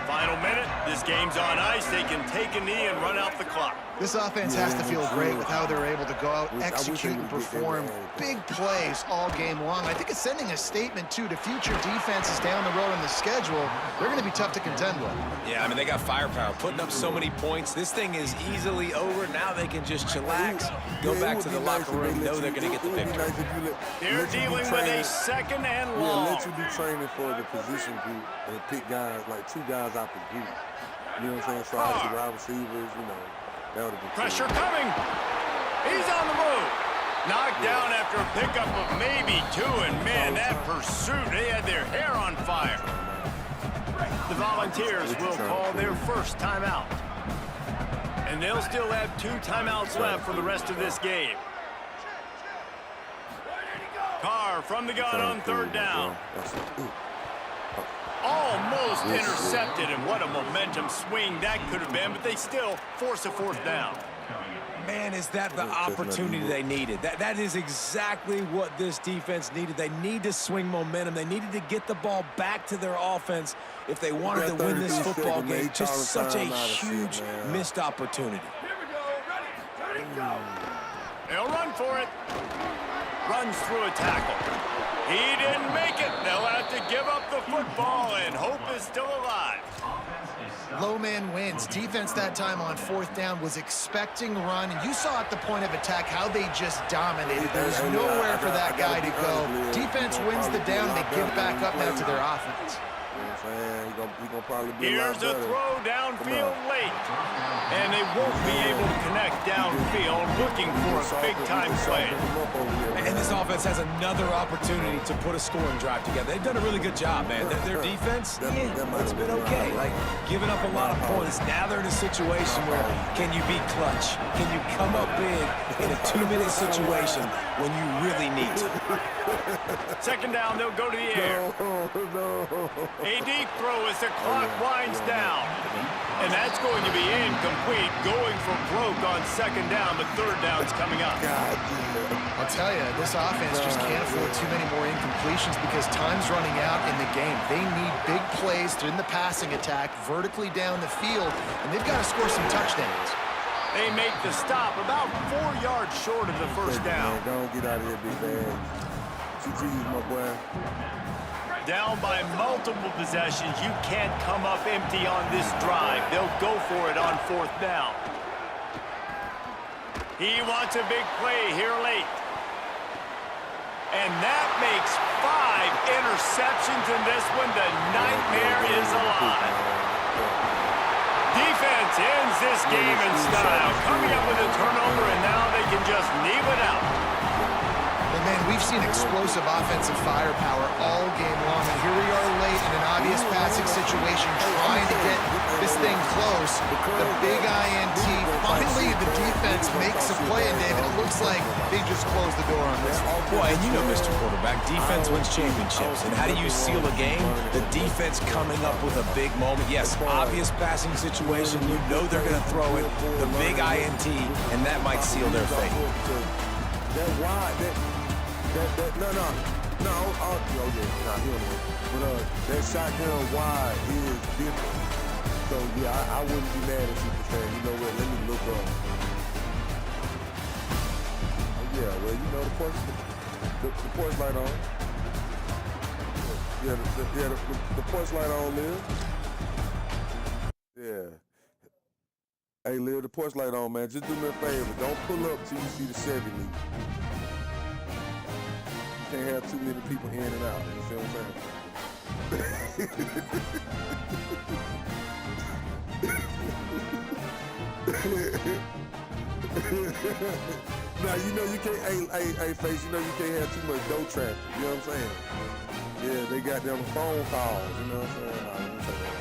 Final minute. this game's on ice, they can take a knee and run out the clock. This offense has to feel great with how they're able to go out, execute, and perform big plays all game long. I think it's sending a statement, too, to future defenses down the road on the schedule. They're going to be tough to contend with. Yeah, I mean, they got firepower, putting up so many points. This thing is easily over. Now they can just chillax, go back to the locker room, know they're going to get the victory. They're dealing with a second and long. Let you do training for the position group and pick guys, like 2 guys out the group. You know what I'm saying? So obviously wide receivers, you know, that would have been Pressure coming. He's on the move. Knocked down after a pickup of maybe 2, and man, that pursuit, they had their hair on fire. The Volunteers will call their first timeout. And they'll still have 2 timeouts left for the rest of this game. Carr from the gun on 3rd down. Almost intercepted, and what a momentum swing that could have been, but they still force a 4th down. Man, is that the opportunity they needed. That is exactly what this defense needed. They need to swing momentum. They needed to get the ball back to their offense if they wanted to win this football game. Just such a huge missed opportunity. They'll run for it. Runs through a tackle. He didn't make it. They'll have to give up the football, and hope is still alive. Low man wins. Defense that time on 4th down was expecting run, and you saw at the point of attack how they just dominated. There was nowhere for that guy to go. Defense wins the down. They give back up now to their offense. He gonna probably be Here's a throw downfield late. And they won't be able to connect downfield, looking for a big-time play. And this offense has another opportunity to put a scoring drive together. They've done a really good job, man. Their defense, it's been okay. Like, giving up a lot of points. Now they're in a situation where can you be clutch? Can you come up big in a 2-minute situation when you really need to? 2nd down, they'll go to the air. A deep throw as the clock winds down. And that's going to be incomplete, going for broke on 2nd down, but 3rd down's coming up. I'll tell you, this offense just can't afford too many more incompletions because time's running out in the game. They need big plays in the passing attack, vertically down the field, and they've got to score some touchdowns. They make the stop about 4 yards short of the 1st down. Don't get out of here, big man. GG's, my boy. Down by multiple possessions. You can't come up empty on this drive. They'll go for it on 4th down. He wants a big play here late. And that makes 5 interceptions in this one. The nightmare is alive. Defense ends this game in style. Coming up with a turnover, and now they can just kneel it out. And man, we've seen explosive offensive firepower all game long, and here we are late in an obvious passing situation trying to get this thing close. The big INT, finally the defense makes a play, and David, it looks like they just closed the door on this one. Boy, and you know, Mr. Quarterback, defense wins championships. And how do you seal a game? The defense coming up with a big moment. Yes, obvious passing situation. You know they're going to throw it. The big INT, and that might seal their fate. That wide, but that shotgun wide is different. So yeah, I wouldn't be mad if you were saying, you know what, let me look up. Oh yeah, well you know the porch light on. Yeah, the porch light on, Liv. Yeah. Hey, Liv, the porch light on, man. Just do me a favor. Don't pull up till you see the Chevy leave. You can't have too many people in and out. You see what I'm saying? Now, you know you can't, hey, Face, you know you can't have too much dough traffic. You know what I'm saying? Yeah, they got them phone calls. You know what I'm saying? Nah, let me say that.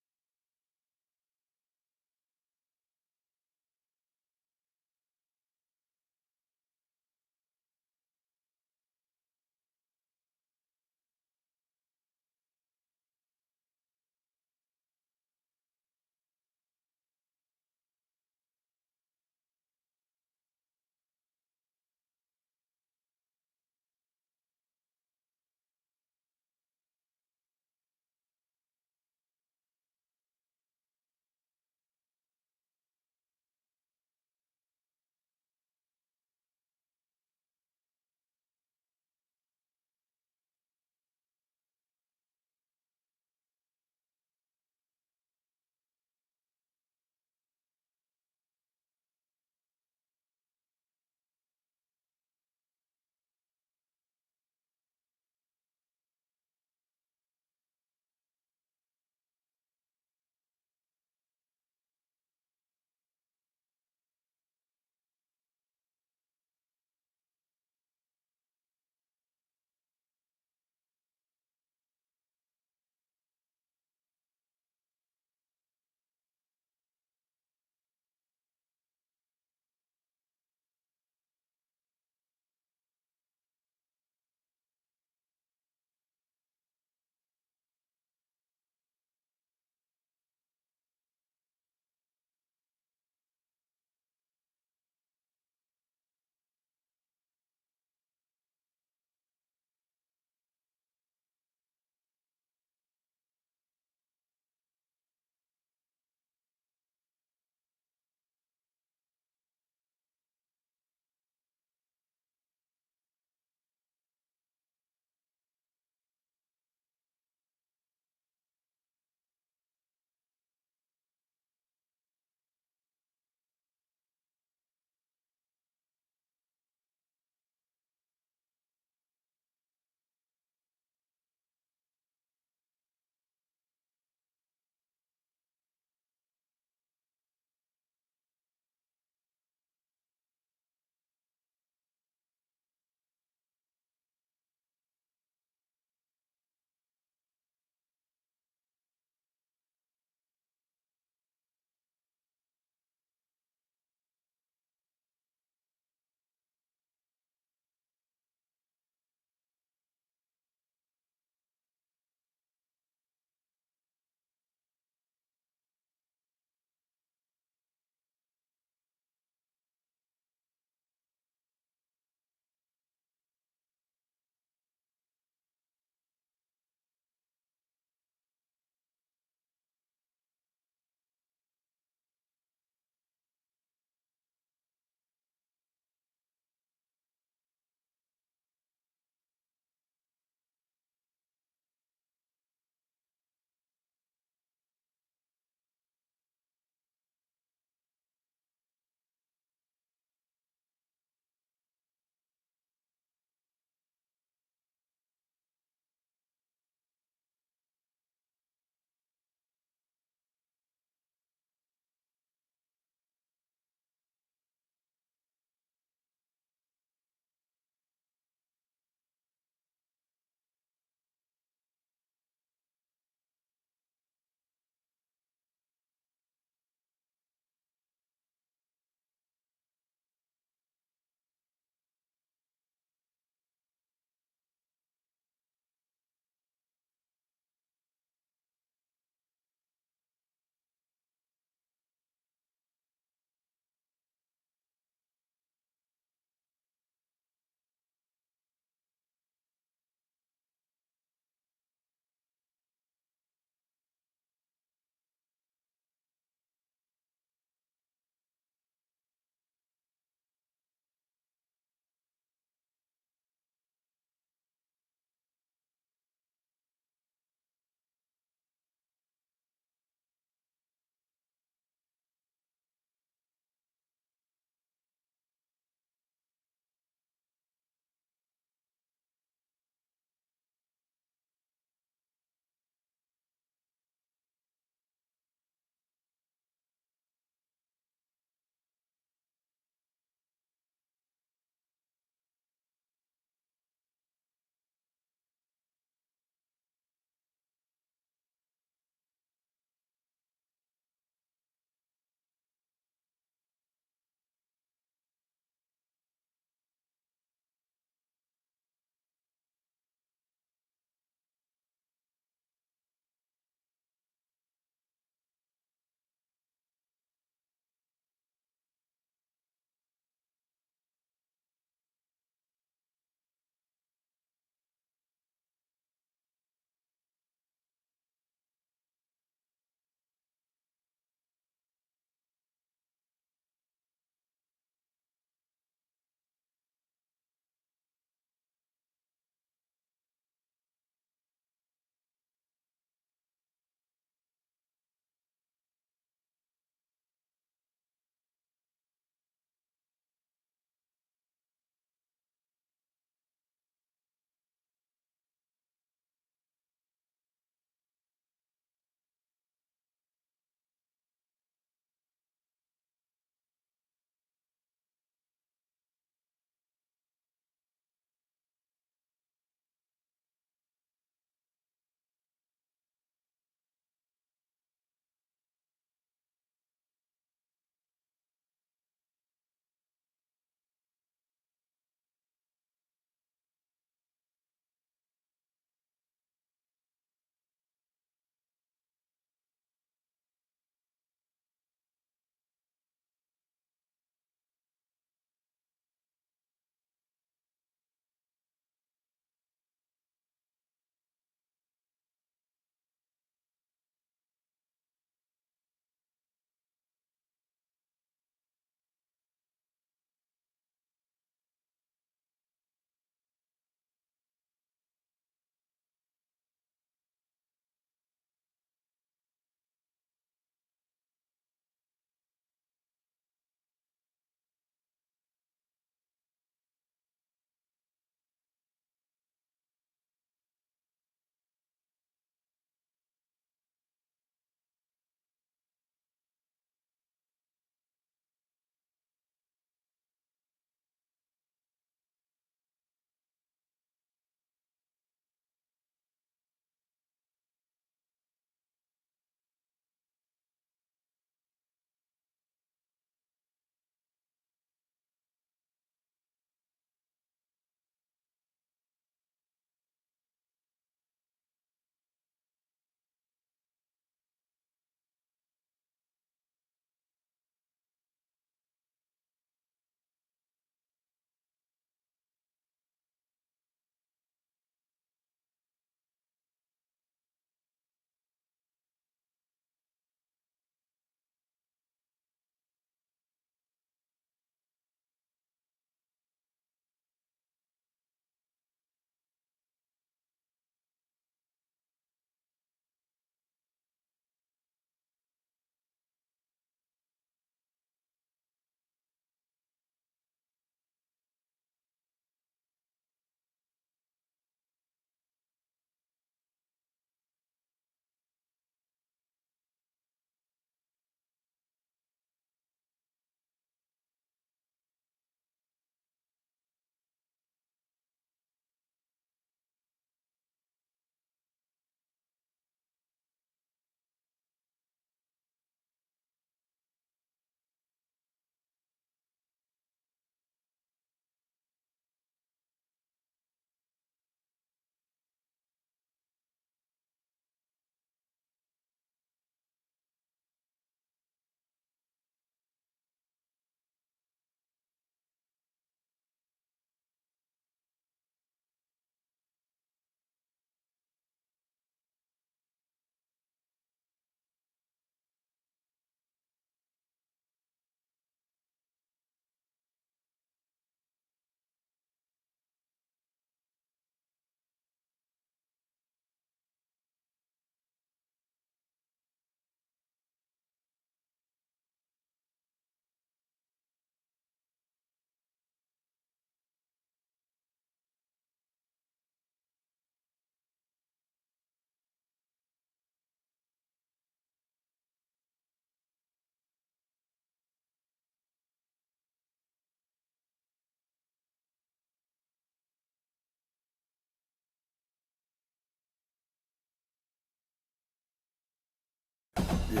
Yeah.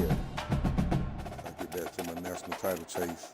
I get back to my national title chase.